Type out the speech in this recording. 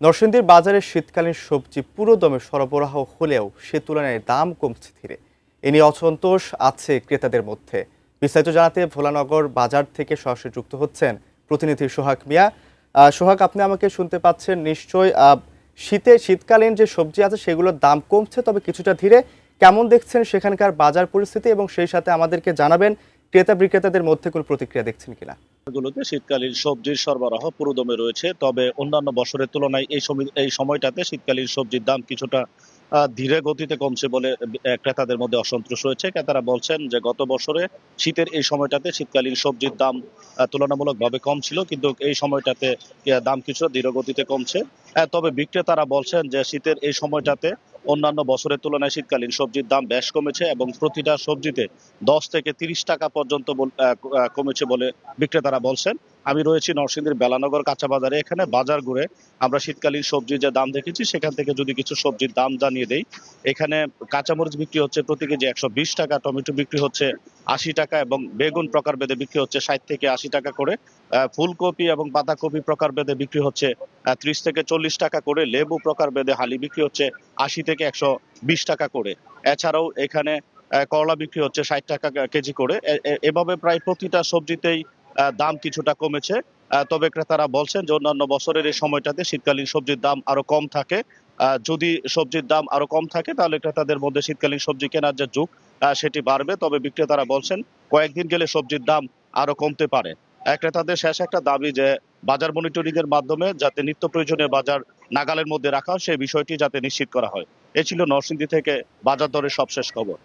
নরসিংদীর বাজারে শীতকালীন সবজি পুরোদমে সরবরাহ হলেও সে তুলনায় দাম কমছে ধীরে। এ নিয়ে অসন্তোষ আছে ক্রেতাদের মধ্যে। বিস্তারিত জানাতে ভোলানগর বাজার থেকে সরাসরি যুক্ত হচ্ছেন প্রতিনিধি সোহাগ মিয়া। সোহাগ, আপনি আমাকে শুনতে পাচ্ছেন নিশ্চয়? শীতকালীন যে সবজি আছে সেগুলোর দাম কমছে, তবে কিছুটা ধীরে। কেমন দেখছেন সেখানকার বাজার পরিস্থিতি, এবং সেই সাথে আমাদেরকে জানাবেন ক্রেতা বিক্রেতাদের মধ্যে কোনো প্রতিক্রিয়া দেখছেন কিনা? গুলোতে শীতকালীন সবজির সরবরাহ পুরোদমে রয়েছে, তবে অন্যান্য বছরের তুলনায় এই সময়টাতে শীতকালীন সবজির দাম কিছুটা ধীরে গতিতে কমছে বলে ক্রেতাদের মধ্যে অসন্তোষ রয়েছে। ক্রেতারা বলছেন যে গত বছরে শীতের এই সময়টাতে শীতকালীন সবজির দাম তুলনামূলকভাবে কম ছিল, কিন্তু এই সময়টাতে দাম কিছুটা ধীরে গতিতে কমছে। তবে বিক্রেতারা বলছেন যে শীতের এই সময়টাতে অন্যান্য বছরের তুলনায় শীতকালীন সবজির দাম বেশ কমেছে এবং প্রতিটা সবজিতে 10 থেকে 30 টাকা পর্যন্ত কমেছে বলে বিক্রেতারা বলছেন। আমি রয়েছি নরসিংদীর বেলানগর কাঁচা বাজারে। এখানে বাজার ঘুরে আমরা শীতকালীন সবজির যে দাম দেখেছি সেখান থেকে যদি কিছু সবজির দাম জানিয়ে দেই। এখানে কাঁচামরিচ বিক্রি হচ্ছে প্রতি কেজি 120 টাকা, টমেটো বিক্রি হচ্ছে 80 টাকা এবং বেগুন প্রকারভেদে বিক্রি হচ্ছে 60 থেকে 80 টাকা করে। ফুলকপি এবং পাতাকপি প্রকারভেদে বিক্রি হচ্ছে 30 থেকে 40 টাকা করে। লেবু প্রকারভেদে হালি বিক্রি হচ্ছে 80 থেকে 120 টাকা করে। এছাড়াও এখানে করলা বিক্রি হচ্ছে 60 টাকা কেজি করে। এভাবে প্রায় প্রতিটা সবজিতেই দাম কিছুটা কমেছে। তবে ক্রেতারা বলছেন যে অন্যান্য বছরের এই সময়টাতে শীতকালীন সবজির দাম আরো কম থাকে। যদি সবজির দাম আরো কম থাকে তাহলে ক্রেতাদের মধ্যে শীতকালীন সবজি কেনার যে ঝোঁক সেটি বাড়বে। তবে বিক্রেতারা বলছেন কয়েকদিন গেলে সবজির দাম আরো কমতে পারে। ক্রেতাদের শেষ একটা দাবি যে বাজার মনিটরিং এর মাধ্যমে যাতে নিত্য প্রয়োজনীয় বাজার নাগালের মধ্যে রাখা হয় সেই বিষয়টি যাতে নিশ্চিত করা হয়। এ ছিল নরসিংদী থেকে বাজার দরের সবশেষ খবর।